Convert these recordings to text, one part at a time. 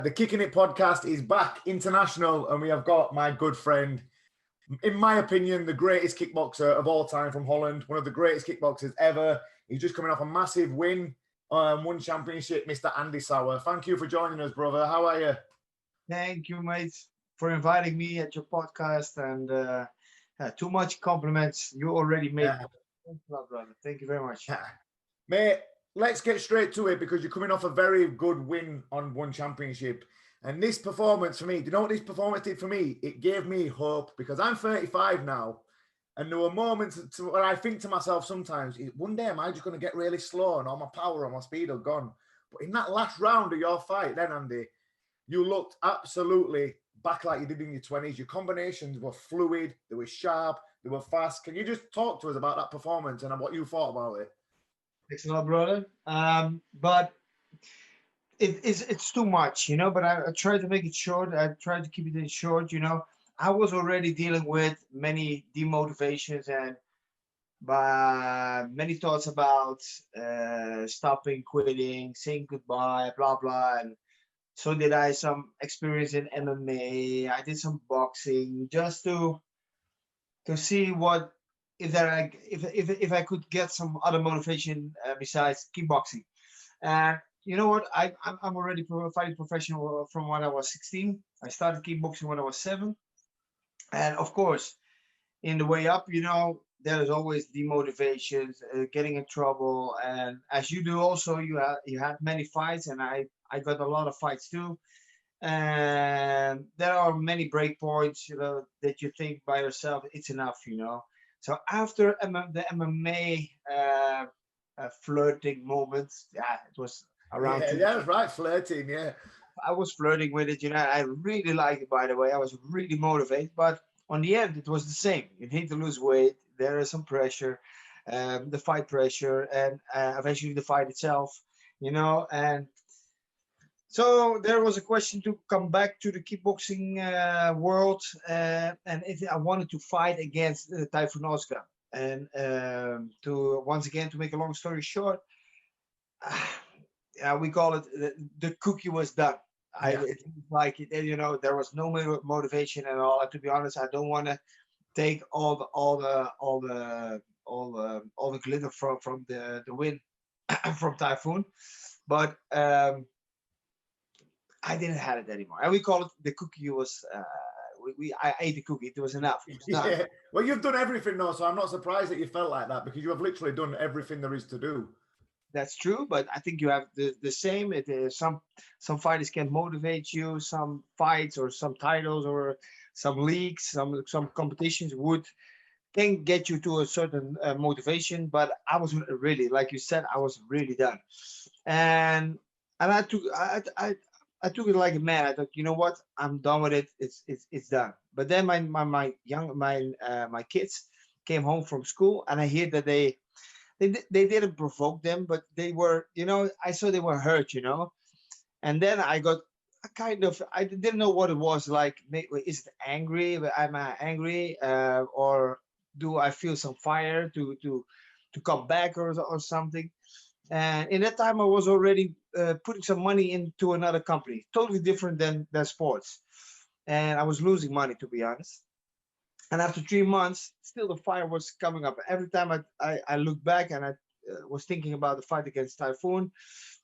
The Kickin' It podcast is back international, and we have got my good friend, in my opinion, the greatest kickboxer of all time from Holland, one of the greatest kickboxers ever. He's just coming off a massive win, one championship, Mr. Andy Souwer. Thank you for joining us, brother. How are you? Thank you, mate, for inviting me at your podcast. And too much compliments. You already made. Thanks a lot, brother. Thank you very much. Mate, let's get straight to it because you're coming off a very good win on one championship. And this performance for me, do you know what this performance did for me? It gave me hope because I'm 35 now. And there were moments where I think to myself sometimes, one day am I just going to get really slow and all my power and my speed are gone. But in that last round of your fight then, Andy, you looked absolutely back like you did in your 20s. Your combinations were fluid, they were sharp, they were fast. Can you just talk to us about that performance and what you thought about it? Thanks a lot, brother. But it's too much, But I tried to make it short. I tried to keep it short, I was already dealing with many demotivations and many thoughts about stopping, quitting, saying goodbye, blah blah. And so did I some experience in MMA. I did some boxing just to see what if I could get some other motivation besides kickboxing. And you know what? I'm already fighting professional from when I was 16. I started kickboxing when I was 7. And of course, in the way up, there is always demotivations, getting in trouble. And as you do also, you had many fights, and I got a lot of fights too. And there are many break points, that you think by yourself, it's enough. So after the MMA flirting moments, it was around Yeah, that's right, flirting, yeah. I was flirting with it, I really liked it, by the way. I was really motivated, but on the end, it was the same. You need to lose weight. There is some pressure, the fight pressure, and eventually the fight itself, and so there was a question to come back to the kickboxing world, and if I wanted to fight against Typhoon Oscar. And to once again, to make a long story short, we call it the cookie was done. Yeah. It was like there was no motivation at all. And to be honest, I don't want to take all the glitter from the win from Typhoon, but I didn't have it anymore. And we call it the cookie was. I ate the cookie. It was enough. It was done. Yeah. Well, you've done everything though, so I'm not surprised that you felt like that because you have literally done everything there is to do. That's true, but I think you have the same. It is some fighters can motivate you. Some fights or some titles or some leagues, some competitions can get you to a certain motivation. But I was really, like you said, I was really done, and I took it like a man. I thought, you know what, I'm done with it. It's done. But then my kids came home from school, and I hear that they didn't provoke them, but they were, I saw they were hurt, and then I got I didn't know what it was like. Is it angry? Am I angry, or do I feel some fire to come back or something? And in that time, I was already putting some money into another company, totally different than sports, and I was losing money, to be honest. And after 3 months, still the fire was coming up. Every time I looked back and I was thinking about the fight against Typhoon,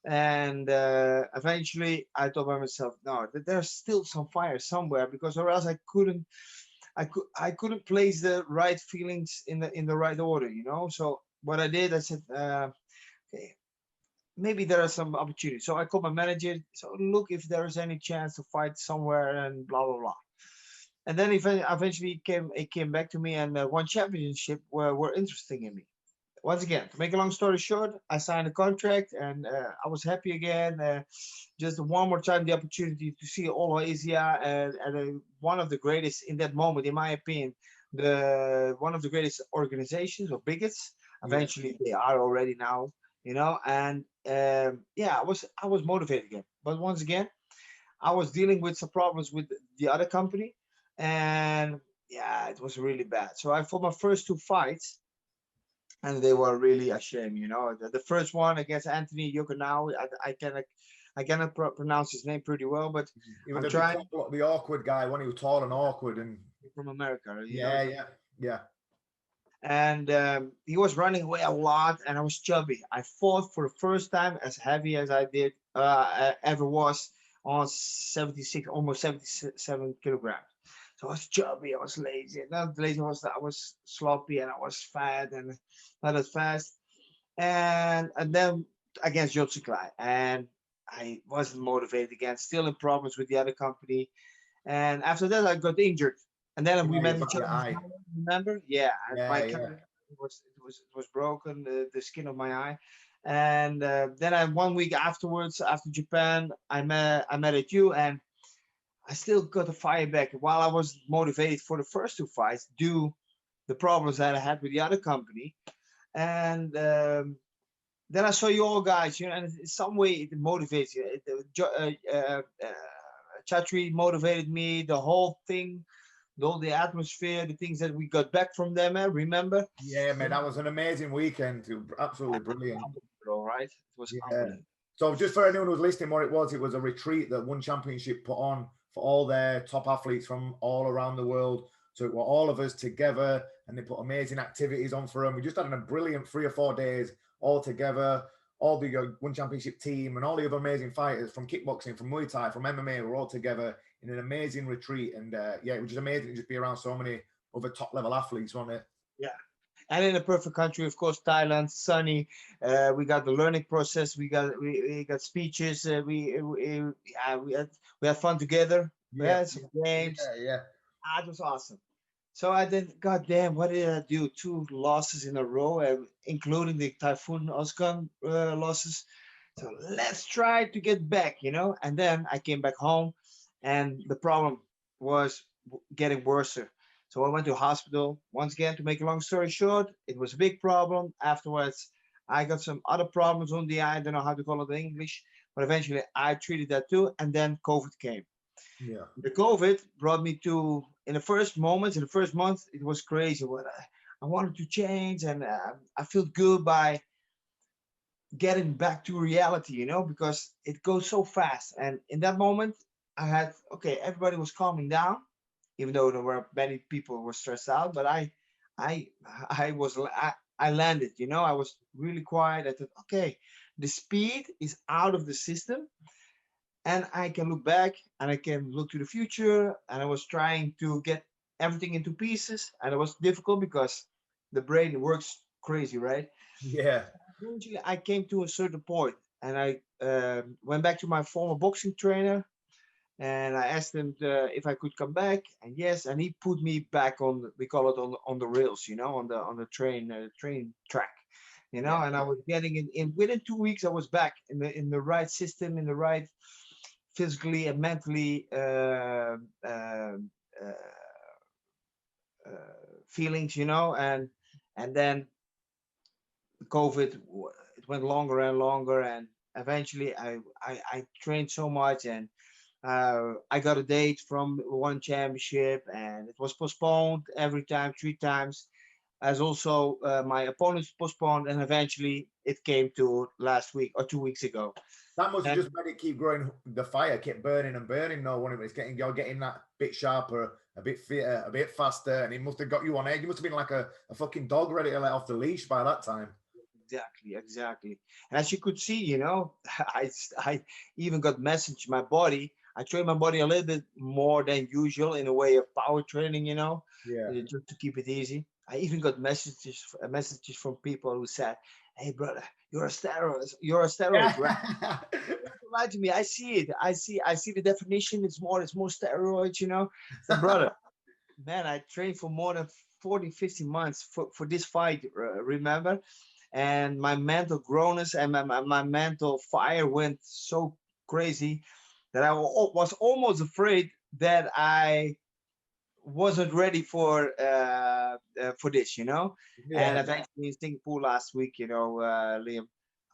and eventually I thought by myself, no, there's still some fire somewhere, because or else I couldn't place the right feelings in the right order, So what I did, I said, okay, maybe there are some opportunities. So I called my manager. So look if there is any chance to fight somewhere and blah blah blah. And then eventually it came back to me, and one championship were interesting in me. Once again, to make a long story short, I signed a contract, and I was happy again. Just one more time, the opportunity to see all of Asia, and one of the greatest in that moment, in my opinion, one of the greatest organizations or biggest. Eventually, they are already now, And I was motivated again. But once again, I was dealing with some problems with the other company, and it was really bad. So I fought my first 2 fights, and they were really a shame. The first one against Anthony Yokonawa, I I cannot pronounce his name pretty well, but He was I'm a bit trying. the awkward guy when he was tall and awkward, and From America, you know. yeah, yeah, yeah. And he was running away a lot, and I was chubby. I fought for the first time as heavy as I did ever was on 76, almost 77 kilograms. So I was chubby, I was lazy. Not lazy, I was sloppy, and I was fat and not as fast. And then against Jotse Klei, and I wasn't motivated again. Still in problems with the other company. And after that, I got injured. And then we Yeah, you met got each your other. eye. Remember? Yeah, and Yeah, my yeah. was broken, the skin of my eye. And then I 1 week afterwards, after Japan, I met at you, and I still got the fire back. While I was motivated for the first two fights, due the problems that I had with the other company, and then I saw you all guys, you know, and in some way it motivates you. Chatri motivated me, the whole thing, all the atmosphere, the things that we got back from them, remember? Yeah, man, that was an amazing weekend. Absolutely brilliant. All right, it was Yeah. unbelievable. So just for anyone who's listening, what it was a retreat that One Championship put on for all their top athletes from all around the world. So it were all of us together, and they put amazing activities on for them. We just had a brilliant 3 or 4 days all together. All the One Championship team and all the other amazing fighters from kickboxing, from Muay Thai, from MMA were all together in an amazing retreat. And yeah, it was just amazing to just be around so many other top level athletes, wasn't it? Yeah. And in a perfect country, of course, Thailand, sunny. We got the learning process. We got speeches. Yeah, we had fun together. We Yeah, had some games. yeah, yeah. It was awesome. So I did. God damn, what did I do? 2 losses in a row, including the Typhoon Oskan losses. So let's try to get back, you know. And then I came back home, and the problem was getting worse. So I went to hospital once again. To make a long story short, it was a big problem. Afterwards, I got some other problems on the eye. I don't know how to call it in English, but eventually I treated that too. And then COVID came. Yeah. The COVID brought me to, in the first moments, in the first month, it was crazy. What I wanted to change, and I feel good by getting back to reality, you know, because it goes so fast. And in that moment, I had, okay, everybody was calming down, even though there were many people were stressed out. But I, I landed, you know, I was really quiet. I thought, okay, the speed is out of the system, and I can look back and I can look to the future. And I was trying to get everything into pieces, and it was difficult because the brain works crazy, right? Yeah. Eventually, I came to a certain point, and I went back to my former boxing trainer, and I asked him if I could come back, and yes, and he put me back on. We call it on the rails, you know, on the train track, you know. Yeah. And I was getting in within 2 weeks. I was back in the right system, in the right physically and mentally feelings, you know. And then COVID, it went longer and longer, and eventually I trained so much, and I got a date from one championship, and it was postponed every time, 3 times. As also my opponents postponed, and eventually it came to last week or 2 weeks ago. That must have And just made it keep growing. The fire kept burning and burning. No one, it's getting you're getting that bit sharper, a bit fitter, a bit faster, and it must have got you on edge. You must have been like a fucking dog ready to let off the leash by that time. exactly. And as you could see, you know, I even got message my body. I train my body a little bit more than usual in a way of power training, you know, Yeah. just to keep it easy. I even got messages from people who said, "Hey, brother, you're a steroid, right?" Yeah. Don't lie to me. I see it. I see the definition. It's more steroids, you know. So, brother, man, I trained for more than 40, 50 months for this fight, remember? And my mental growness and my mental fire went so crazy that I was almost afraid that I wasn't ready for this, you know. And Yeah. eventually in Singapore last week, you know, Liam,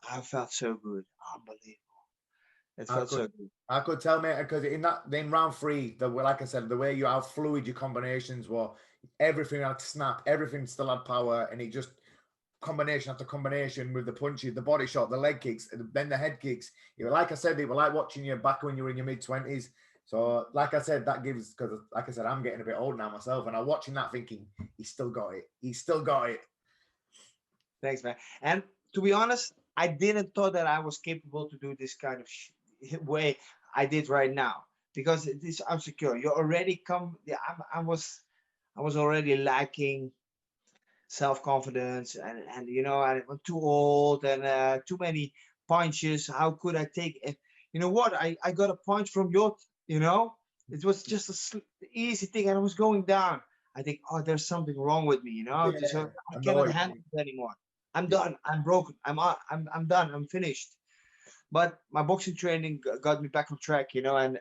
I felt so good, unbelievable. It I felt could, so good. I could tell, mate, because in round three, like I said, the way you how fluid your combinations were, everything had snap, everything still had power, and it just combination after combination with the punches, the body shot, the leg kicks, and then the head kicks. You were, like I said, they were like watching you back when you were in your mid-20s. So, like I said, that gives, because like I said, I'm getting a bit old now myself, and I'm watching that thinking, he's still got it. He's still got it. Thanks, man. And to be honest, I didn't thought that I was capable to do this kind of way I did right now, because it is insecure. You already come. Yeah, I was already lacking self-confidence, and I'm too old, and too many punches. How could I take it? You know what? I got a punch from your. It was just a easy thing, and I was going down. I think, oh, there's something wrong with me. Yeah, So I I know cannot what you handle mean. it anymore. I'm Yeah. done. I'm broken. I'm done. I'm finished. But my boxing training got me back on track. And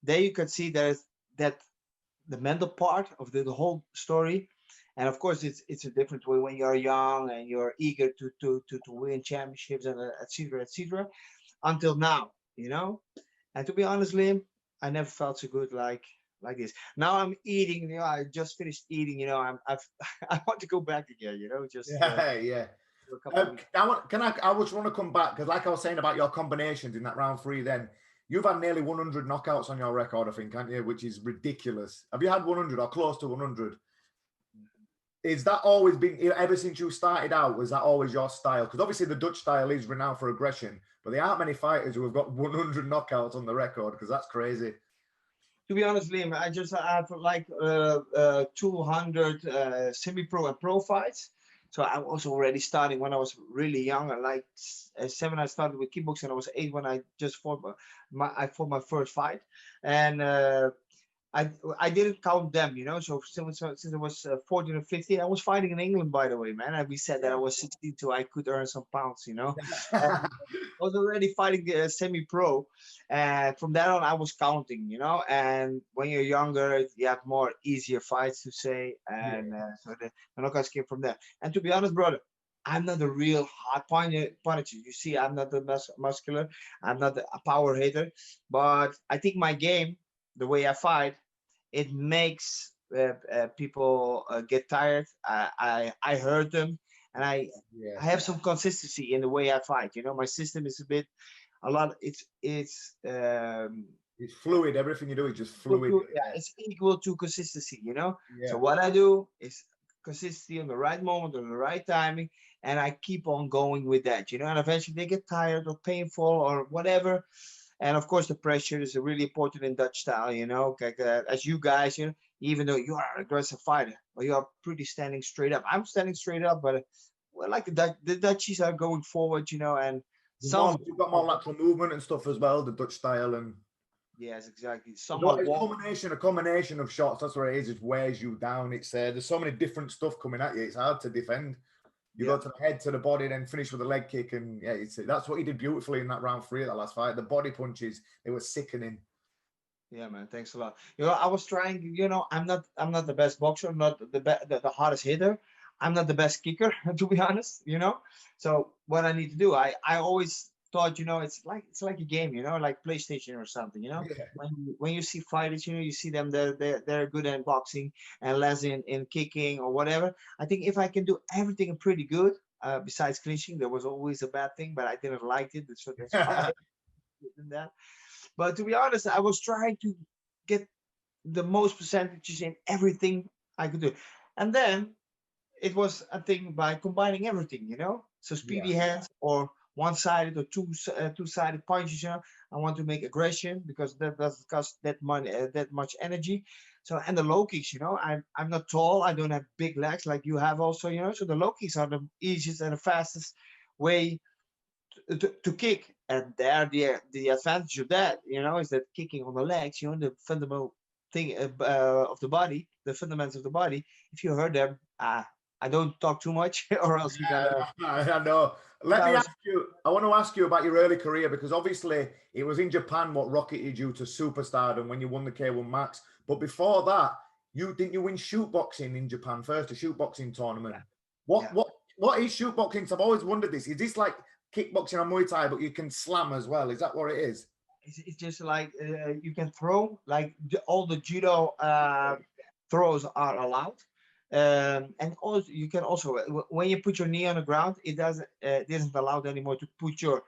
there you can see that the mental part of the whole story. And of course, it's a different way when you're young and you're eager to win championships, and et cetera, et cetera. Until now. And to be honest, Liam, I never felt so good like this. Now I'm eating. I just finished eating. I've I want to go back again. Just Yeah, yeah. for a couple of weeks. I just want to come back because, like I was saying about your combinations in that round 3, then you've had nearly 100 knockouts on your record, I think, haven't you? Which is ridiculous. Have you had 100 or close to 100? Is that always been, ever since you started out, was that always your style? Because obviously the Dutch style is renowned for aggression, but there aren't many fighters who have got 100 knockouts on the record, because that's crazy. To be honest, Liam, I just have like 200 semi-pro and pro fights. So I was already starting when I was really young. Like 7, I started with kickboxing. I was 8 when I just fought I fought my first fight, and I didn't count them. So since I was 14 or 15, I was fighting in England, by the way, man. And we said that I was 16, so I could earn some pounds. And I was already fighting semi-pro. From that on, I was counting. And when you're younger, you have more easier fights to say, Yeah. and so the knockouts came from that. And to be honest, brother, I'm not a real hard puncher. You see, I'm not the muscular. I'm not a power hitter. But I think my game, the way I fight, it makes people get tired. I hurt them, and Yeah. I have some consistency in the way I fight. My system is a lot. It's fluid. Everything you do is just fluid. Yeah, it's equal to consistency. So Yeah. what I do is consistency on the right moment, on the right timing, and I keep on going with that. And eventually they get tired or painful or whatever. And of course, the pressure is really important in Dutch style, like, as you guys, even though you are an aggressive fighter, or you are pretty standing straight up. I'm standing straight up, but well, like the Dutchies are going forward, and some, You've got more lateral movement and stuff as well, the Dutch style. And yes, exactly. it's Some are a combination of shots. That's what it is. It wears you down. It's there's so many different stuff coming at you. It's hard to defend. You go to the head, to the body, then finish with a leg kick, and yeah, that's what he did beautifully in that round 3 of that last fight. The body punches, they were sickening. Yeah, man. Thanks a lot. I was trying. I'm not the best boxer. I'm not the hardest hitter. I'm not the best kicker, to be honest. So what I need to do, I always thought, it's like a game, like PlayStation or something. Yeah. When you see fighters, you see them, they're good at boxing and less in kicking or whatever. I think if I can do everything pretty good, besides clinching, there was always a bad thing, but I didn't like it. So that's why I did that. But to be honest, I was trying to get the most percentages in everything I could do. And then it was a thing by combining everything, So speedy Yeah. hands or one-sided or two-sided punches, I want to make aggression because that doesn't cost that money, that much energy. So, and the low kicks, I'm not tall. I don't have big legs like you have also, So the low kicks are the easiest and the fastest way to kick. And there, the advantage of that, is that kicking on the legs, the fundamental thing of the body, the fundamentals of the body. If you heard them, I don't talk too much, or else we're gonna. I know. Let me ask you. I want to ask you about your early career, because obviously it was in Japan what rocketed you to superstardom when you won the K1 Max. But before that, you win shoot boxing in Japan first, a shoot boxing tournament. Yeah. What is shoot boxing? I've always wondered this. Is this like kickboxing or Muay Thai, but you can slam as well? Is that what it is? It's just like you can throw, like all the judo throws are allowed. And also you can also when you put your knee on the ground, it isn't allowed anymore to put your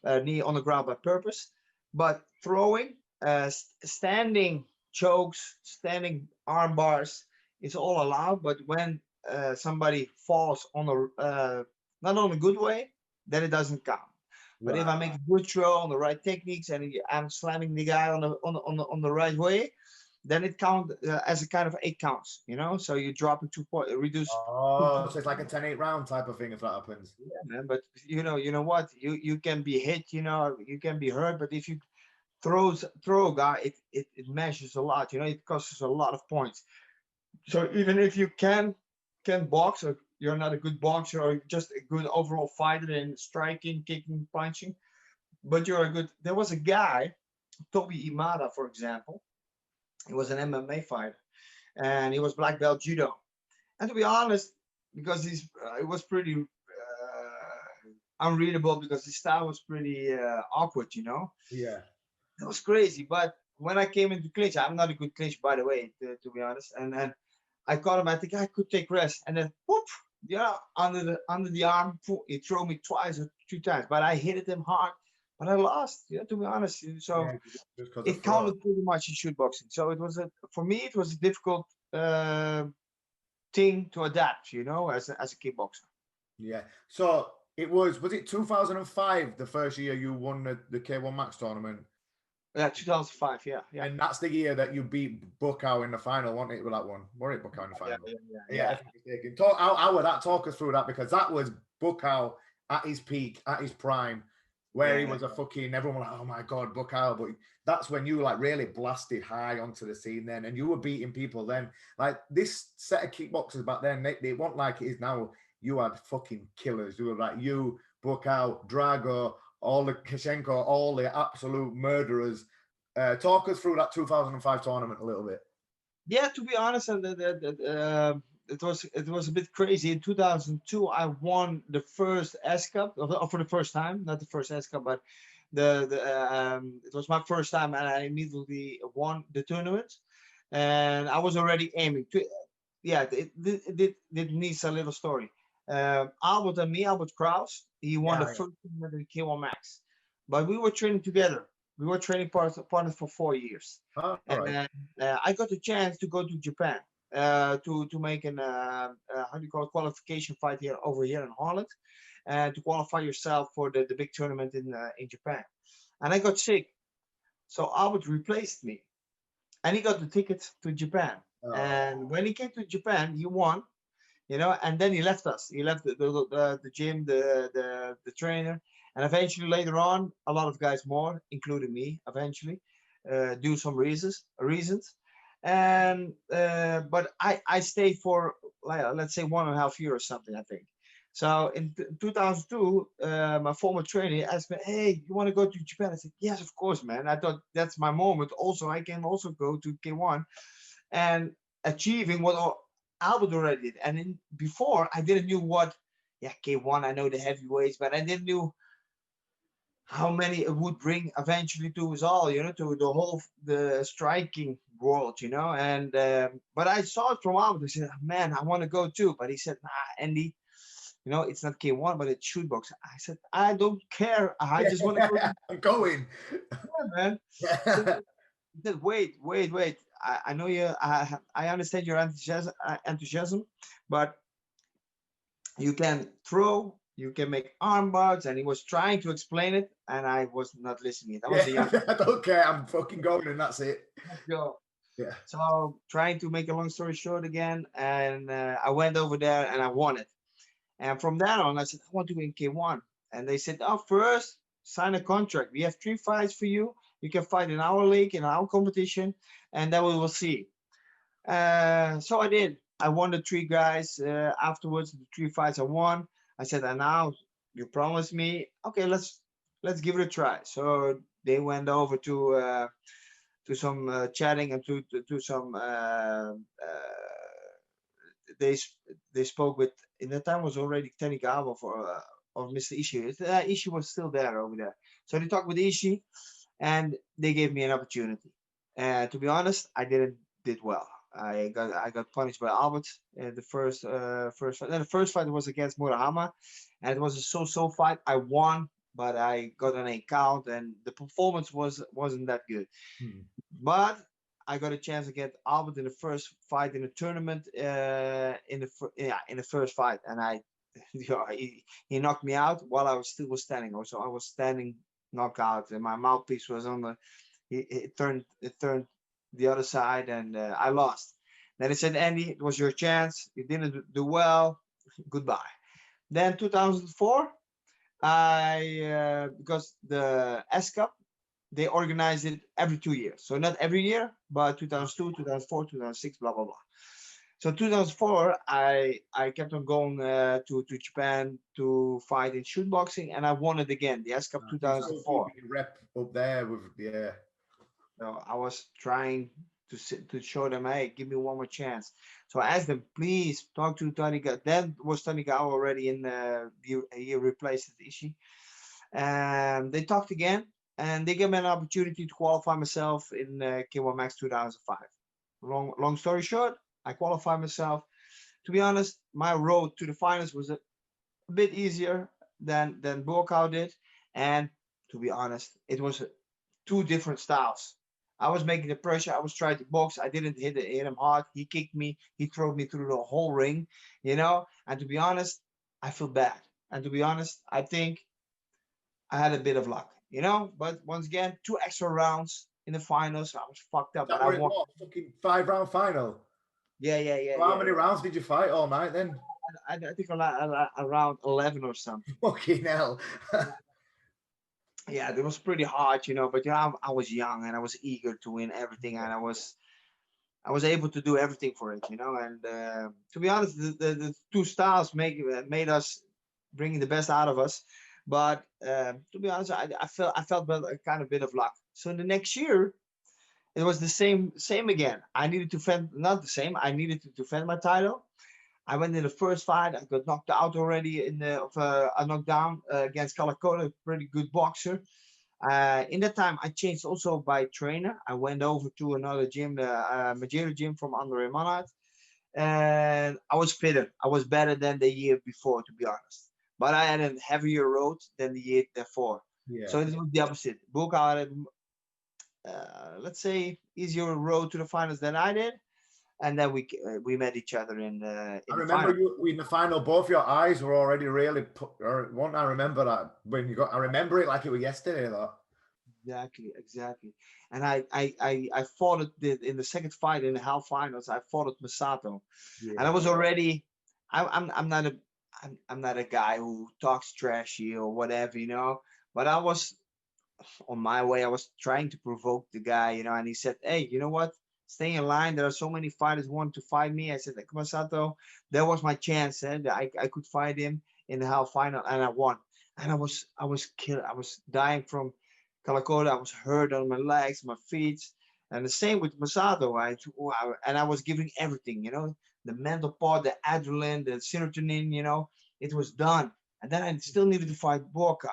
knee on the ground by purpose. But throwing, standing chokes, standing arm bars, it's all allowed. But when somebody falls on not on a good way, then it doesn't count. But if Right. I make a good throw on the right techniques and I'm slamming the guy on the right way, then it counts as a kind of 8 counts. So you drop it 2 point, reduce. Oh, so it's like a 10-8 round type of thing if that happens. Yeah, man. But you know what? You can be hit. You can be hurt. But if you throw a guy, it measures a lot. It costs a lot of points. So even if you can box, or you're not a good boxer, or just a good overall fighter in striking, kicking, punching, but you're a good. There was a guy, Toby Imada, for example. He was an MMA fighter, and he was black belt judo. And to be honest, because it was pretty unreadable, because his style was pretty awkward. Yeah. It was crazy. But when I came into clinch, I'm not a good clinch, by the way, to be honest. And I caught him. I think I could take rest, and then whoop, under the arm, he threw me twice or 2 times. But I hit him hard, but I lost. To be honest. So Yeah, just because of it throw. counted pretty much in shoot boxing. So for me, it was a difficult thing to adapt. As a kickboxer. Yeah. So was it 2005 the first year you won the K1 Max tournament? Yeah, 2005. Yeah, yeah. And that's the year that you beat Buckow in the final, wasn't it, with that one? Were it Buckow in the Yeah, final? yeah, Yeah, if I'm mistaken. How would that talk us through that? Because that was Buckow at his peak, at his prime, where he was a fucking, everyone was like, oh my God, Buckow. But that's when you like really blasted high onto the scene then, and you were beating people then. Like this set of kickboxers back then, they weren't like it is now. You had fucking killers. You were like you, Buckow, Drago, all the Kashenko, all the absolute murderers. Talk us through that 2005 tournament a little bit. Yeah, to be honest, it was a bit crazy. In 2002, I won the first S Cup, for the first time, not the first S Cup, but it was my first time, and I immediately won the tournament. And I was already aiming to. Yeah, it needs a little story. Albert Kraus, he won the Yeah, first tournament in K1 Max, but we were training together. We were training partners for 4 years, oh, all and right. I got the chance to go to Japan to make an how do you call it, qualification fight here over here in Holland, and to qualify yourself for the big tournament in Japan. And I got sick, so Albert replaced me, and he got the ticket to Japan. Oh, And when he came to Japan, he won, and then he left us. He left the gym, the trainer, and eventually later on, a lot of guys more, including me, eventually, do some reasons. And but I stayed for, like, let's say 1.5 years or something, I think. So in 2002, my former trainer asked me, "Hey, you want to go to Japan?" I said, "Yes, of course, man." I thought that's my moment. Also, I can also go to K1 and achieving what Albert already did. And before, I didn't knew what, yeah, K1, I know the heavyweights, but I didn't knew how many it would bring eventually to us all, to the striking world, And but I saw it from Albert. I said, "Man, I want to go too." But he said, "Nah, Andy, it's not K1, but it's shoot box." I said, "I don't care. I just want to go." I'm going. Yeah, man. So he said, "Wait. I know you. I understand your enthusiasm, but you can throw, you can make arm bars." And he was trying to explain it, and I was not listening. I was a young I don't care. I'm fucking going, and that's it. girl. Yeah. So trying to make a long story short again, and I went over there and I won it. And from then on, I said, "I want to win K1." And they said, "Oh, first sign a contract. We have 3 fights for you. You can fight in our league, in our competition, and then we will see." So I did. I won the 3 guys. Afterwards, the 3 fights I won. I said, "And now you promised me. Okay, let's give it a try." So they went over to some chatting, and to some. They they spoke with. In that time was already Tenigawa of Mr. Ishii. Ishii was still there over there. So they talked with Ishii, and they gave me an opportunity. To be honest, I did well. I got punished by Albert in the first fight. Then the first fight was against Murahama, and it was a so-so fight. I won, but I got an 8 count, and the performance wasn't that good. Hmm. But I got a chance to get Albert in the first fight in the tournament, in the first fight, and he knocked me out while I was standing. Also, I was standing knockout, and my mouthpiece was on the. It turned the other side, and I lost. Then he said, Andy, it was your chance. You didn't do well. Goodbye. Then 2004, because the S Cup, they organize it every 2 years. So not every year, but 2002, 2004, 2006, blah, blah, blah. So 2004, I kept on going to Japan to fight in shoot boxing, and I won it again, the S Cup You still 2004. keeping your rep up there with, yeah. So I was trying to show them, hey, give me one more chance. So I asked them, please talk to Taniga. Then was Taniga already in he replaced Ishii. And they talked again, and they gave me an opportunity to qualify myself in K1 Max 2005. Long story short, I qualified myself. To be honest, my road to the finals was a bit easier than Burkau did, and to be honest, it was two different styles. I was making the pressure. I was trying to box. I didn't hit him hard. He kicked me. He threw me through the whole ring, you know. And to be honest, I feel bad. And to be honest, I think I had a bit of luck, you know. But once again, 2 extra rounds in the finals. I was fucked Is up, but that I what it won. was? Fucking 5 round final. Yeah, yeah, yeah, So how yeah, many yeah. rounds did you fight all night then? I think around 11 or something. Fucking hell. Yeah, it was pretty hard, you know. But I was young and I was eager to win everything, and I was able to do everything for it, you know. And to be honest, the two styles made us bringing the best out of us. But to be honest, I felt a kind of bit of luck. So the next year, it was the same again. I needed to defend, not the same. I needed to defend my title. I went in the first fight. I got knocked out already a knockdown against Kalakota, a pretty good boxer. In that time, I changed also by trainer. I went over to another gym, the Majero gym from Andre Manat, and I was fitter. I was better than the year before, to be honest. But I had a heavier road than the year before. Yeah. So it was the opposite. Bulka had, let's say, easier road to the finals than I did, and then we met each other in I the remember final. you in the final, both your eyes were already really put, or one, I remember that when you got, I remember it like it was yesterday though. Exactly, exactly. And I fought in the second fight in the half finals. I fought at Masato, and I Yeah. was already. I'm not a I'm not a guy who talks trashy or whatever, you know. But I was on my way. I was trying to provoke the guy, you know. And he said, "Hey, you know what? Stay in line. There are so many fighters who want to fight me." I said, like, Masato, that was my chance. And I could fight him in the half final, and I won. And I was killed. I was dying from Kalakota. I was hurt on my legs, my feet, and the same with Masato. I was giving everything, you know, the mental part, the adrenaline, the serotonin, you know, it was done. And then I still needed to fight Borka.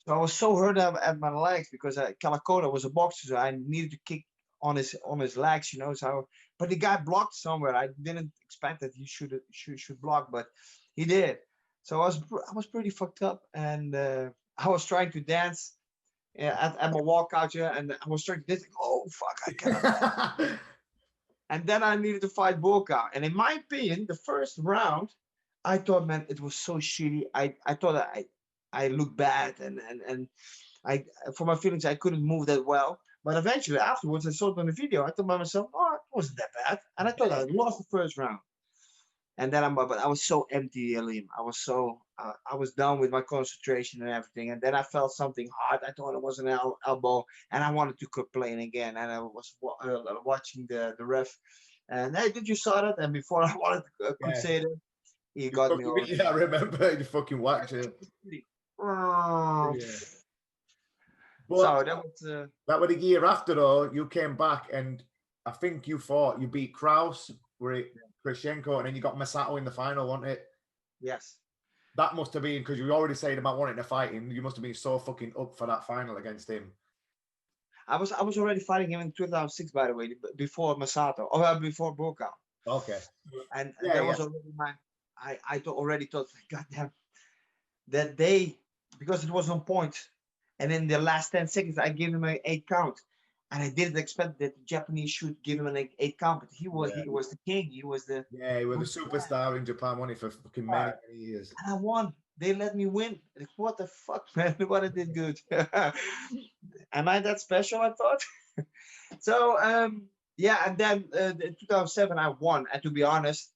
So I was so hurt at my legs because Kalakota was a boxer, so I needed to kick on his legs, you know. So, but the guy blocked somewhere. I didn't expect that he should block, but he did. So I was pretty fucked up, and I was trying to dance at my walkout, yeah, and I was trying to dance. Like, oh fuck, I cannot dance. And then I needed to fight Boca. And in my opinion, the first round, I thought, man, it was so shitty. I thought I looked bad, and I for my feelings I couldn't move that well. But eventually afterwards I saw it on the video. I thought by myself, oh, it wasn't that bad. And I thought I lost the first round. And then but I was so empty, Alim. I was done with my concentration and everything. And then I felt something hard. I thought it was an elbow, and I wanted to complain again. And I was watching the ref. And hey, did you saw that? And before I could Yeah. say that, he You got me fucking, already. yeah, I remember you fucking whacked it. Yeah. But So that was that was the year after though, you came back and I think you beat Kraus, with Krishenko, and then you got Masato in the final, wasn't it? yes. That must have been because you already said about wanting to fight him. You must have been so fucking up for that final against him. I was already fighting him in 2006, by the way, before Masato or before Burka, Okay. and Yeah, that yeah. was already my. Already thought, goddamn, that day, because it was on point, and in the last 10 seconds, I gave him an 8 count, and I didn't expect that the Japanese should give him an 8 count, but Yeah. he was the king. He was the Yeah, he was a superstar in Japan, wasn't he, for fucking many, star. many years. And I won. They let me win. Like, what the fuck, man? What I did good. Am I that special? I thought. So yeah, and then in 2007 I won. And to be honest,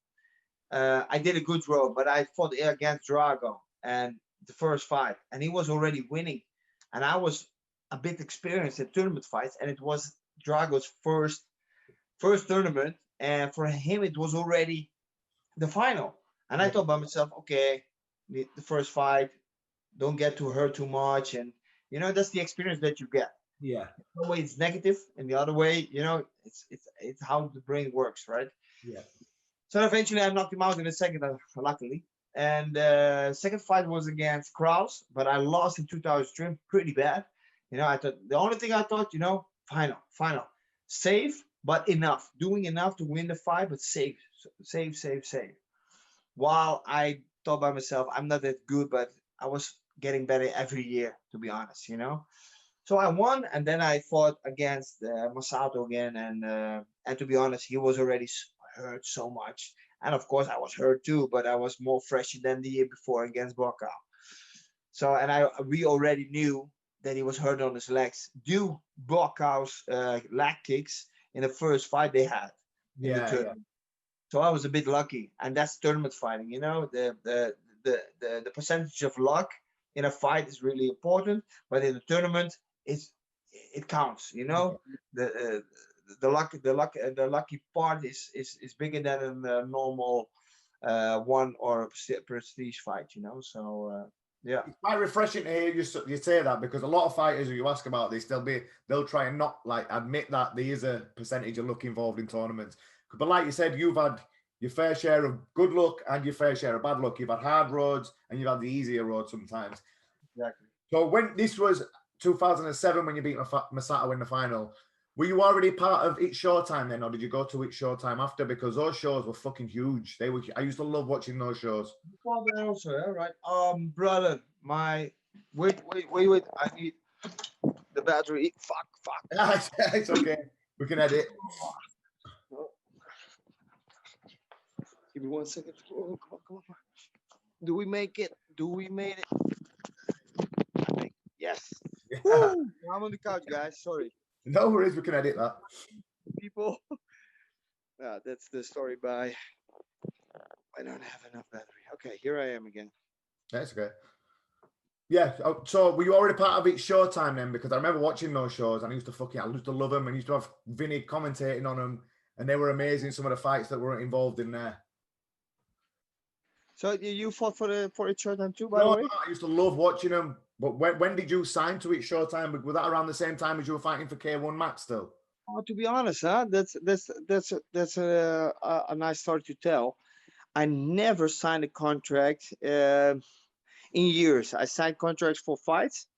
I did a good road, but I fought against Drago and the first fight, and he was already winning, and I was a bit experienced in tournament fights, and it was Drago's first tournament, and for him it was already the final. And I Yeah. thought by myself, okay, the first fight, don't get to hurt too much, and that's the experience that you get. Yeah. One way it's negative, and the other way, it's how the brain works, right? Yeah. So eventually, I knocked him out in the second, luckily. And second fight was against Kraus, but I lost in 2003 pretty bad. I thought the only thing I thought, final, safe, but enough, doing enough to win the fight, but safe, safe, safe, safe. While I thought by myself, I'm not that good, but I was getting better every year, to be honest. So I won, and then I fought against Masato again, and to be honest, he was already hurt so much, and of course I was hurt too, but I was more fresh than the year before against Borka. So and we already knew that he was hurt on his legs due Borka's leg kicks in the first fight they had in the Yeah. Yeah. tournament. So I was a bit lucky, and that's tournament fighting. The percentage of luck in a fight is really important, but in a tournament, it's it counts. The the lucky part is bigger than in a normal one or prestige fight. So yeah. It's quite refreshing to hear you say that, because a lot of fighters who you ask about this, they'll try and not like admit that there is a percentage of luck involved in tournaments. But like you said, you've had your fair share of good luck and your fair share of bad luck. You've had hard roads and you've had the easier roads sometimes. Exactly. So when this was 2007, when you beat Masato in the final, were you already part of It's Showtime then, or did you go to It's Showtime after? Because those shows were fucking huge. I used to love watching those shows. Well, then also, yeah, right. Brother, wait. I need the battery. Fuck. It's okay. We can edit. Give me 1 second. Oh, come on. Do we make it? Do we make it? Yes. Yeah. Woo! I'm on the couch, guys. Sorry, No worries, we can edit that. people. That's the story by. I don't have enough battery. Okay, here I am again. That's okay. Yeah. So were you already part of It's Showtime then? Because I remember watching those shows and I used to love them, and used to have Vinny commentating on them, and they were amazing. Some of the fights that were involved in there. So you fought for It's Showtime too, by the way? No, I used to love watching them. But when did you sign to It's Showtime? Was that around the same time as you were fighting for K1 Max still? Oh, to be honest, that's a nice story to tell. I never signed a contract in years. I signed contracts for fights,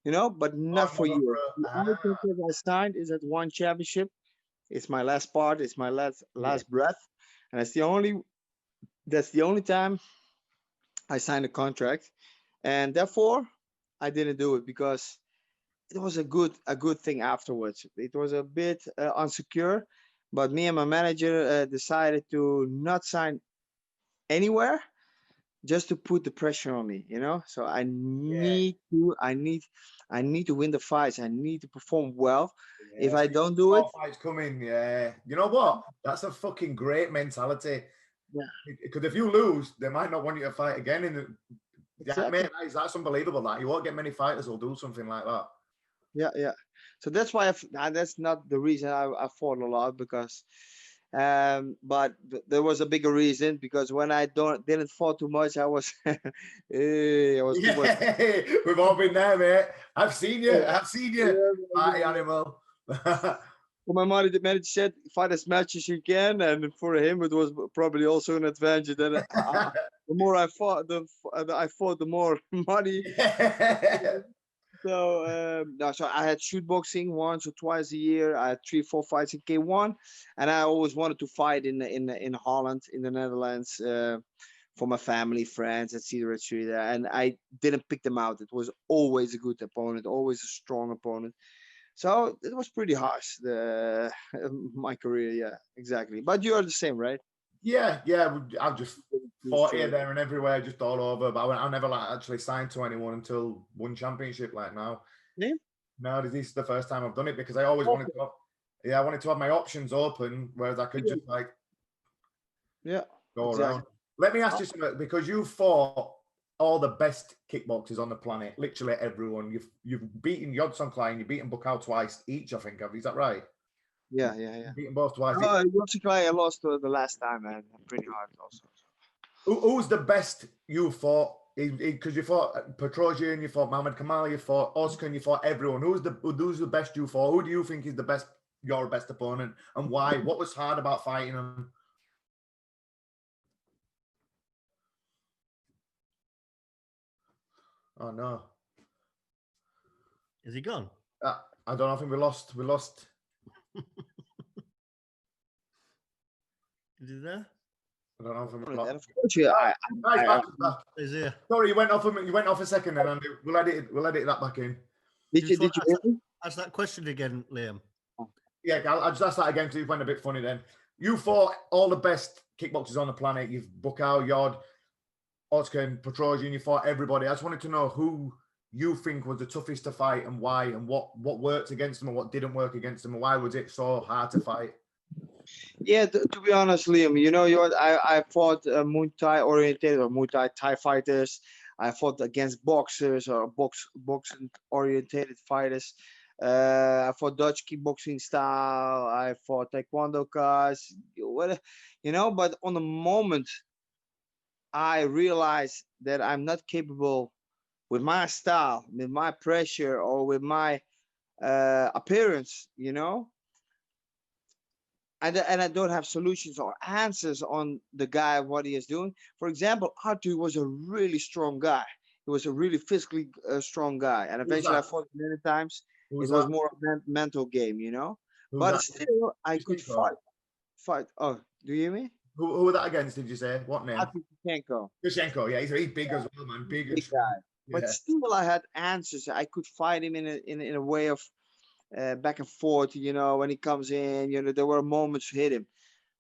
but not for years. The only contract I signed is at one championship. It's my last part. It's my last breath, and that's the only time I signed a contract, and therefore I didn't do it because it was a good thing afterwards. It was a bit unsecure, but me and my manager decided to not sign anywhere just to put the pressure on me. So I need to win the fights. I need to perform well. If I don't do it, fights coming. Yeah, you know what? That's a fucking great mentality. Yeah. Because if you lose, they might not want you to fight again. Exactly. Mate, that's unbelievable. That you won't get many fighters who'll do something like that. Yeah. So that's why that's not the reason I fought a lot, because but there was a bigger reason, because when I didn't fall too much, I was too much. We've all been there, mate. I've seen you. Yeah. Party animal. Well, my manager said, fight as much as you can, and for him it was probably also an advantage. That the more I fought, the more money. So no, so I had shoot boxing once or twice a year. I had 3, 4 fights in K1, and I always wanted to fight in Holland, in the Netherlands, for my family, friends, etc., etc. And I didn't pick them out. It was always a good opponent, always a strong opponent. So it was pretty harsh, the my career. Yeah, exactly. But you are the same, right? Yeah, yeah. I've just fought here, Sure. there, and everywhere, just all over. But I never like actually signed to anyone until one championship. Like now, Yeah. no, this is the first time I've done it because I always wanted Okay. to. Yeah, I wanted to have my options open, whereas I could Yeah. just like Yeah. go around. Exactly. Let me ask you something because you fought all the best kickboxers on the planet, literally everyone. You've beaten Yodson Klein, you've beaten Bukau twice each, I think. Is that right? Yeah. Yeah. Yeah. You've beaten both twice. Basically, I lost the last time, man. Pretty hard also. Who's the best you fought? Because you fought Petrosian, you fought Mohamed Kamal, you fought Oscar, you fought everyone. Who's the best you fought? Who do you think is the best, your best opponent, and why? What was hard about fighting him? Oh no, Is he gone? I don't know. I think we lost. We lost. Is he there? I don't know if we And lost. of course, yeah, Nice, back, back. He's here. Sorry, you went off. You went off a second, and Andy. We'll edit that back in. did you hear me? Ask that question again, Liam. Yeah, I'll just ask that again because it went a bit funny then. You fought all the best kickboxers on the planet. You've Bukau, Yod, Oscar, and Petrosian. You fought everybody. I just wanted to know who you think was the toughest to fight and why, and what worked against them and what didn't work against them, and why was it so hard to fight? Yeah, to be honest, Liam, I fought Muay Thai oriented or Muay Thai fighters. I fought against boxers or boxing oriented fighters. I fought Dutch kickboxing style. I fought Taekwondo guys. But on the moment, I realized that I'm not capable with my style, with my pressure, or with my appearance. And I don't have solutions or answers on the guy what he is doing. For example, Arthur was a really strong guy. He was a really physically strong guy, and Who's eventually I that? fought him many times. Who's It was that? more a mental game. Who's But that? still, I could Shevchenko. fight. Oh, do you hear me? Who were that against? Did you say what name? Arthur Shevchenko, Shevchenko. Yeah, he's big as well, man. Big and big strong. guy. But Yeah. still, I had answers. I could fight him in a way of back and forth. When he comes in, there were moments to hit him.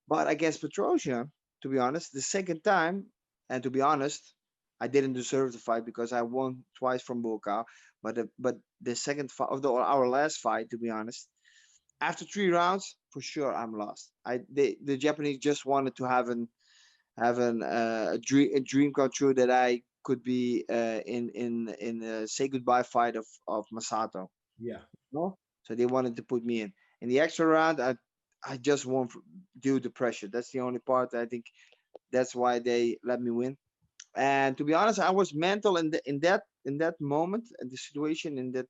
But against Petrosian, to be honest, the second time, and to be honest, I didn't deserve the fight because I won twice from Bukau. But the second fight of our last fight, to be honest, after 3 rounds, for sure I'm lost. The Japanese just wanted to have a dream come true that I could be in a say goodbye fight of Masato. Yeah. No, so they wanted to put me in the extra round. I just won't due to pressure. That's the only part. I think that's why they let me win. And to be honest, I was mental in that moment, in the situation, in that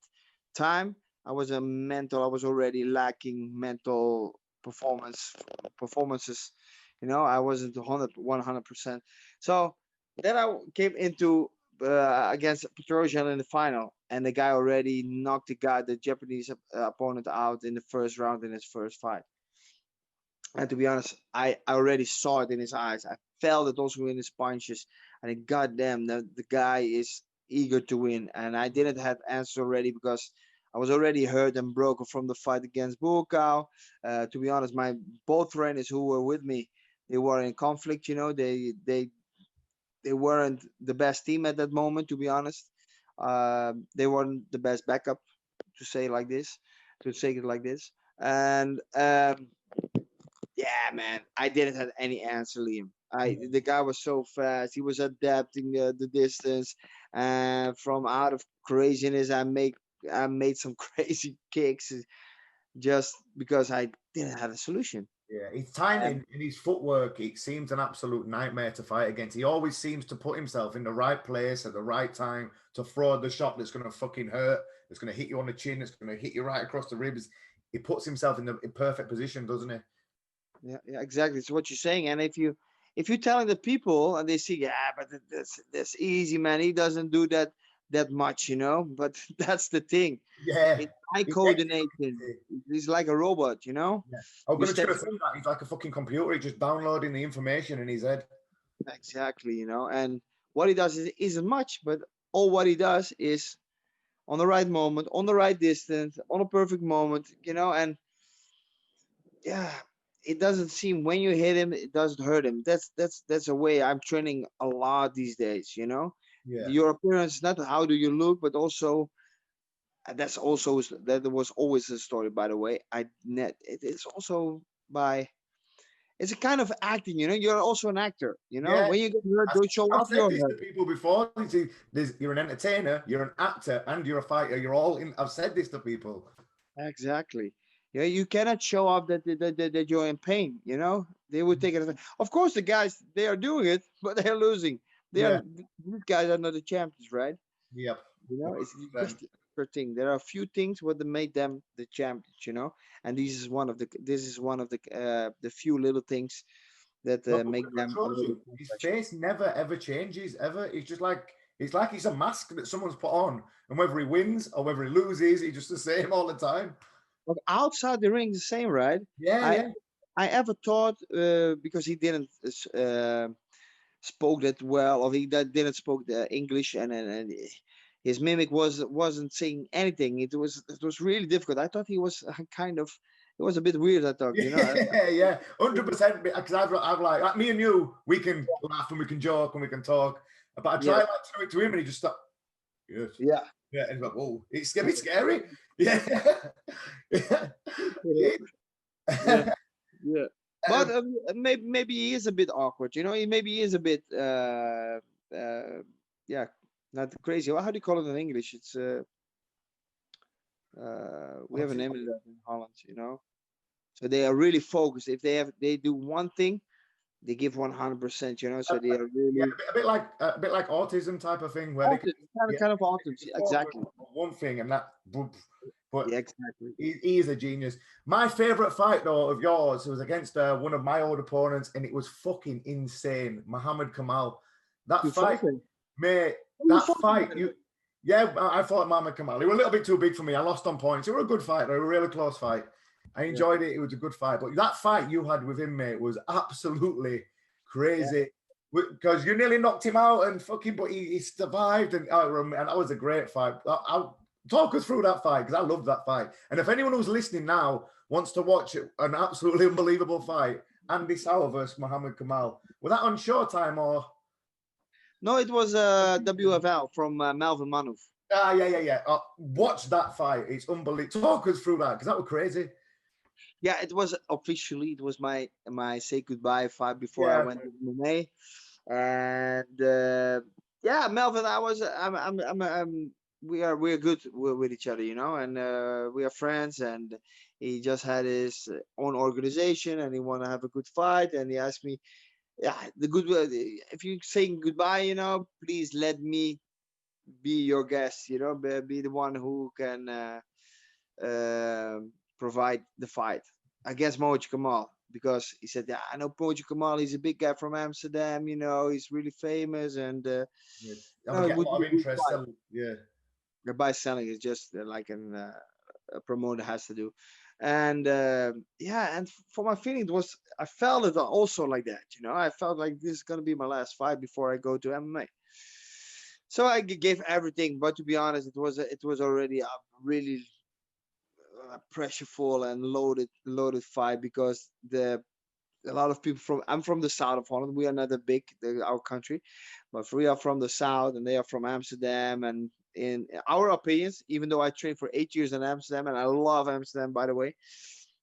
time. I was already lacking mental performances. I wasn't 100%. So then I came into against Petrosian in the final, and the guy already knocked the Japanese opponent out in the first round in his first fight. And to be honest, I already saw it in his eyes. I felt it also in his punches. I think, goddamn, the guy is eager to win. And I didn't have answers already because I was already hurt and broken from the fight against Bukau. To be honest, my both trainers who were with me, they were in conflict. They weren't the best team at that moment. To be honest, they weren't the best backup, to say like this, to say it like this. And yeah, man, I didn't have any answer, Liam. The guy was so fast. He was adapting the distance, and from out of craziness, I made some crazy kicks just because I didn't have a solution. Yeah, his timing and his footwork, it seems an absolute nightmare to fight against. He always seems to put himself in the right place at the right time to throw the shot that's going to fucking hurt, that's going to hit you on the chin, that's going to hit you right across the ribs. He puts himself in the perfect position, doesn't he? Yeah, exactly. It's what you're saying. And if you're telling the people and they see, yeah, but that's easy, man. He doesn't do that that much, you know. But that's the thing. Yeah. It's eye He coordination. He's like a robot, you know. Yeah. I was You going to step try to say that. He's like a fucking computer. He's just downloading the information in his head. exactly, you know. And what he does is isn't much, but all what he does is on the right moment, on the right distance, on a perfect moment, you know. And yeah, it doesn't seem when you hit him, it doesn't hurt him. That's a way I'm training a lot these days, you know. Yeah. Your appearance is not how do you look, but also that's also that was always a story, by the way. It is also by it's a kind of acting, you know. You're also an actor, you know. Yeah. When you get hurt, don't show I've off said your this to hurt. people before. You see, you're an entertainer, you're an actor, and you're a fighter. You're all in. I've said this to people. Exactly. Yeah, you cannot show off that you're in pain, you know. They would take it as of course the guys they are doing it, but they're losing. Yeah. These guys are not the champions, right? Yep. You know, it's 100%. just a thing. There are a few things what made them the champions, you know, and this is one of the few little things that No, but make what them a controls little you? bit more His special. face never ever changes ever. It's like he's a mask that someone's put on, and whether he wins or whether he loses, he's just the same all the time. But outside the ring, the same, right? Yeah, I yeah, I ever thought because he didn't spoke that well, or he that didn't spoke the English, and his mimic wasn't saying anything. It was really difficult. I thought he was kind of it was a bit weird. I thought, you know. yeah, yeah, 100%. Because I've like me and you, we can laugh and we can joke and we can talk. But I try Yeah, like to do it to him, and he just stop. Yes, yeah, yeah, and he's like, "Whoa, it's a bit scary." Yeah, yeah, yeah. yeah. But um, maybe he is a bit awkward. You know, maybe he is a bit yeah, not crazy. How do you call it in English? It's we have a name in that in Holland. You know, so they are really focused. If they do one thing, they give 100%. You know, so they are yeah, really a bit like autism type of thing where they can, autism, kind of yeah, kind of autism. they focus Exactly. on one thing and that. But Yeah, exactly. he is a genius. My favorite fight though of yours was against one of my old opponents, and it was fucking insane. Muhammad Kamal. That You fight, fought him. mate. Oh, you That fought him, fight, by the way. yeah. I fought Muhammad Kamal. He was a little bit too big for me. I lost on points. It was a good fight. Though. It was a really close fight. I Yeah, enjoyed it. It was a good fight. But that fight you had with him, mate, was absolutely yeah. crazy. Because you nearly knocked him out and fucking, but he survived, and that was a great fight. Talk us through that fight because I love that fight. And if anyone who's listening now wants to watch an absolutely unbelievable fight, Andy Souwer versus Muhammad Kamal, was that on Showtime or? No, it was WFL from Melvin Manuf. Yeah, yeah, yeah. Watch that fight. It's unbelievable. Talk us through that because that was crazy. Yeah, it was officially it was my say goodbye fight before I Yeah, went to MMA, and yeah, Melvin, we're good with each other, you know, and we are friends, and he just had his own organization, and he want to have a good fight, and he asked me, yeah, if you're saying goodbye, you know, please let me be your guest, you know, be the one who can provide the fight against Moji Kamal, because he said, yeah, I know Moji Kamal. He's a big guy from Amsterdam. You know, he's really famous, and yeah. you I know, would it get a would lot be of a good interest. fight. Yeah, By selling is just like a promoter has to do, and yeah, and for my feeling, I felt it also like that. You know, I felt like this is gonna be my last fight before I go to MMA. So I gave everything, but to be honest, it was already a really pressureful and loaded fight, because the a lot of people from I'm from the south of Holland. We are not that big, our country, but we are from the south and they are from Amsterdam. And in our opinions, even though I trained for 8 years in Amsterdam and I love Amsterdam, by the way,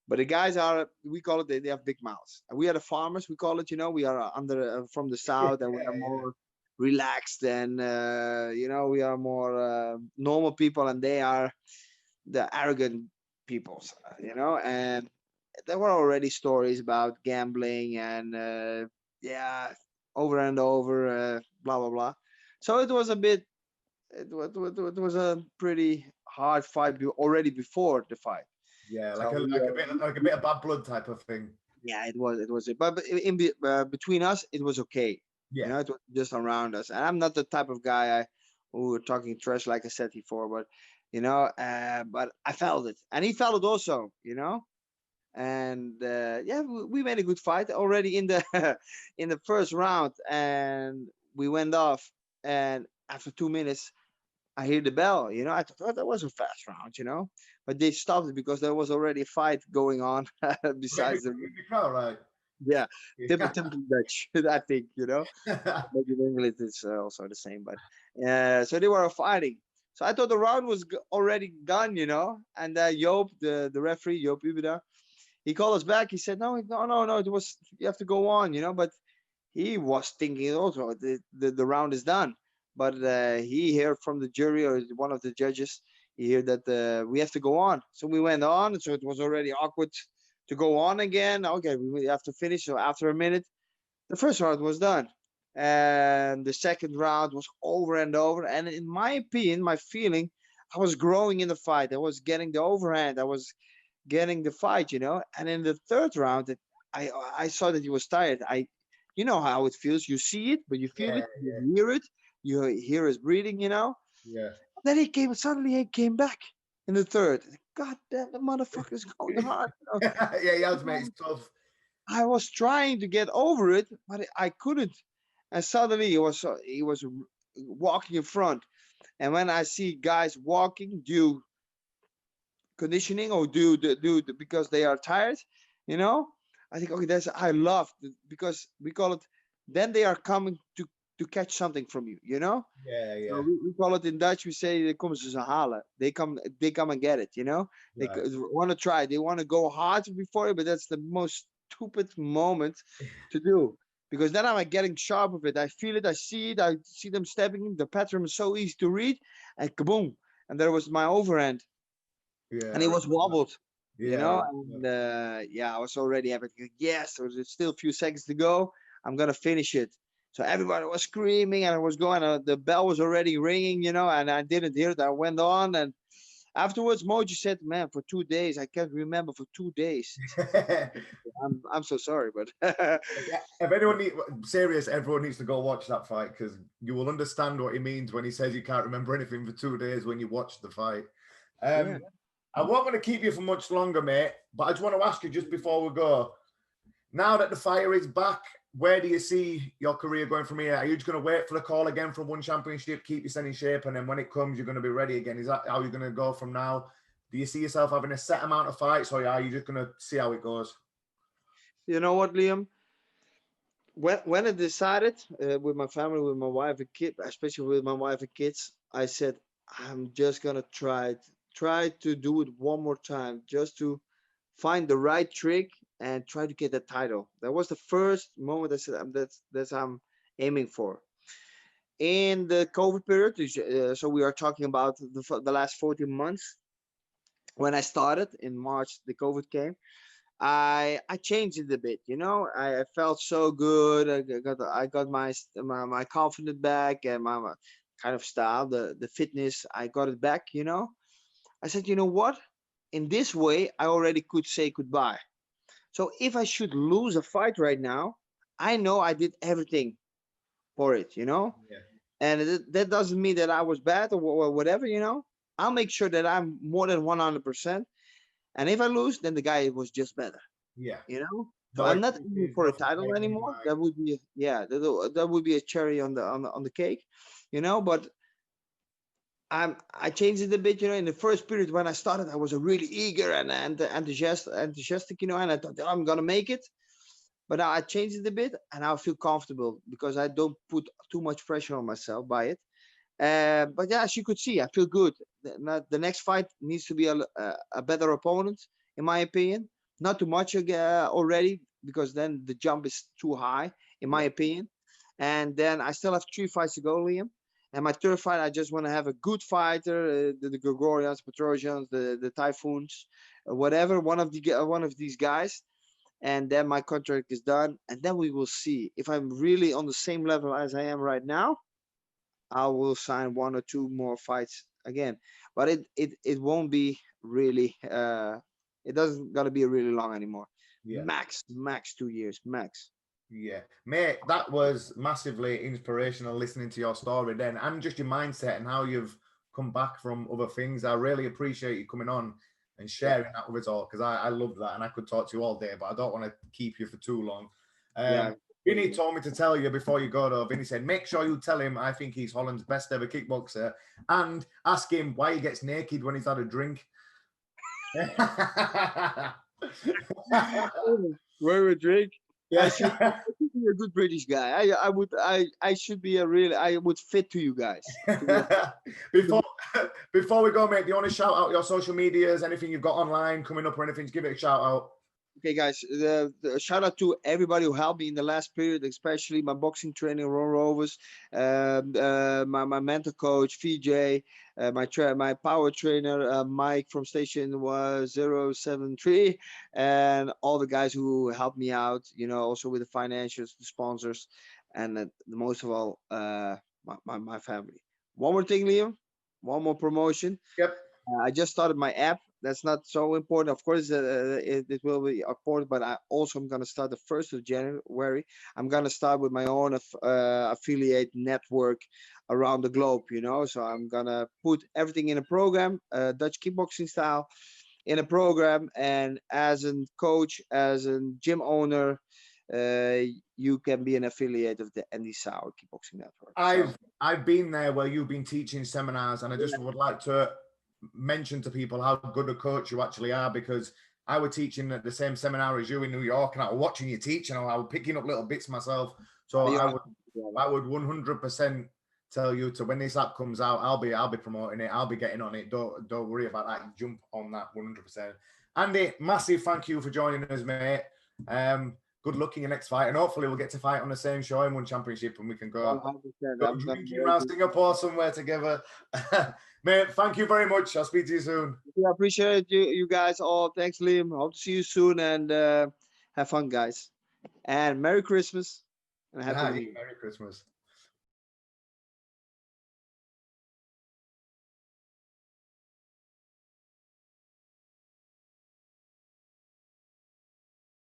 but the guys are we call it they have big mouths. And we are the farmers. We call it. You know, we are under from the yeah, south and we are yeah. more relaxed, and you know, we are more normal people, and they are the arrogant peoples, you know. And there were already stories about gambling and yeah, over and over, blah blah blah. So it was a bit, it was a pretty hard fight already before the fight. Yeah, like So a we, like a bit like a bit of bad blood type of thing. yeah, it was, but between us, it was okay. You Yeah, know, it was just around us, and I'm not the type of guy. who were talking trash, like I said before. But but I felt it, and he felt it also. And yeah, we made a good fight already in the in the first round, and we went off. And after 2 minutes, I hear the bell. I thought, oh, that was a fast round. But they stopped it because there was already a fight going on besides the In the crowd, right? yeah, Yeah. typical Dutch, I think. Maybe in English it's also the same, but so they were fighting. So I thought the round was already gone. And Joop, the referee, Joop Ubeda, he called us back. He said, no, no, no, no, it was, you have to go on. But he was thinking also the round is done. But he heard from the jury or one of the judges, he heard that we have to go on. So we went on. So it was already awkward to go on again. Okay, we have to finish. So after a minute, the first round was done. And the second round was over and over. And in my opinion, my feeling, I was growing in the fight. I was getting the overhand. I was getting the fight. And in the third round, I I saw that he was tired. You know how it feels. You see it, but you feel Yeah, it. You hear it. You hear his breathing. yeah. Then he came. Suddenly he came back in the third. God damn, the motherfucker's going hard. Yeah, he has, mate. It's tough. I was trying to get over it, but I couldn't. And suddenly he was walking in front. And when I see guys walking due conditioning or because they are tired, you know, I think, okay, that's I love because we call it. Then they are coming to catch something from you, Yeah, So yeah. we call it in Dutch. We say they komen ze halen. They come and get it. They Right. want to try. They want to go hard before you, but that's the most stupid moment to do because then I'm getting sharp of it. I feel it. I see it. I see them stepping. The pattern is so easy to read, and kaboom! And there was my overhand, Yeah, and it was wobbled. yeah, yeah. And yeah, I was already having yes. There's still a few seconds to go. I'm gonna finish it. So everybody was screaming, and I was going. The bell was already ringing, and I didn't hear it. I went on, and afterwards, Moji said, "Man, for 2 days, I can't remember for 2 days." I'm so sorry, but Yeah, if anyone serious, everyone needs to go watch that fight because you will understand what he means when he says you can't remember anything for 2 days when you watch the fight. yeah. I won't want to keep you for much longer, mate, but I just want to ask you just before we go. Now that the fire is back, where do you see your career going from here? Are you just going to wait for the call again from one championship, keep yourself in shape, and then when it comes, you're going to be ready again? Is that how you're going to go from now? Do you see yourself having a set amount of fights, or are you just going to see how it goes? You know what, Liam? When I decided with my family, with my wife and kid, especially with my wife and kids, I said I'm just gonna try to do it one more time, just to find the right trick and try to get the title. That was the first moment I said that's I'm aiming for. In the COVID period, so we are talking about the last 14 months. When I started in March, the COVID came. I changed it a bit, I felt so good. I got my confidence back and my kind of style, the fitness. I got it back. I said, you know what? In this way, I already could say goodbye. So if I should lose a fight right now, I know I did everything for it. Yeah. And that doesn't mean that I was bad or whatever. I'll make sure that I'm more than 100%. And if I lose, then the guy was just better. Yeah. you know. So No I'm not aiming excuses, for a nothing title playing in your anymore. mind. That would be yeah, that would be a cherry on the cake, But I changed it a bit, In the first period when I started, I was a really eager and enthusiastic, and I thought, "Oh, I'm gonna make it." But now I changed it a bit, and I feel comfortable because I don't put too much pressure on myself by it. But yeah, as you could see, I feel good. The next fight needs to be a better opponent, in my opinion. Not too much already, because then the jump is too high, in my Yeah. opinion. And then I still have 3 fights to go, Liam. And my third fight, I just want to have a good fighter, the Gregorians, Petrosians, the Typhoons, whatever, one of these guys. And then my contract is done, and then we will see if I'm really on the same level as I am right now. I will sign one or two more fights again, but it won't be really. It doesn't gonna be really long anymore. Yeah. Max 2 years, max. Yeah, mate, that was massively inspirational listening to your story then, and just your mindset and how you've come back from other things. I really appreciate you coming on and sharing that with us all, because I love that, and I could talk to you all day, but I don't want to keep you for too long. Yeah. Vinny told me to tell you before you go, though. Vinny said, make sure you tell him I think he's Holland's best ever kickboxer, and ask him why he gets naked when he's had a drink. Where a drink. Yeah. I should be a good British guy. I should be I would fit to you guys. Before we go, mate, do you want to shout out your social medias, anything you've got online coming up or anything? Just give it a shout out. Okay, guys. The shout out to everybody who helped me in the last period, especially my boxing trainer Ron Rovers, my mentor coach VJ, my power trainer Mike from station 073, and all the guys who helped me out. You know, also with the financials, the sponsors, and most of all, my family. One more thing, Liam. One more promotion. Yep. I just started my app. That's not so important. Of course, it will be important, but I also am going to start the 1st of January. I'm going to start with my own affiliate network around the globe, you know. So I'm going to put everything in a program, Dutch kickboxing style, in a program. And as a coach, as a gym owner, you can be an affiliate of the Andy Souwer Kickboxing Network. I've been there where you've been teaching seminars, and I just would like to mention to people how good a coach you actually are, because I was teaching at the same seminar as you in New York, and I was watching you teach, and I was picking up little bits myself. So I would 100% tell you to, when this app comes out, I'll be promoting it. I'll be getting on it. Don't worry about that. Jump on that 100%. Andy, massive thank you for joining us, mate. Good luck in your next fight, and hopefully we'll get to fight on the same show in one championship, and we can go drinking around Singapore somewhere together. Mate, thank you very much. I'll speak to you soon. Yeah, I appreciate you guys all. Thanks, Liam. Hope to see you soon, and have fun, guys. And Merry Christmas and Happy New Year. Merry Christmas.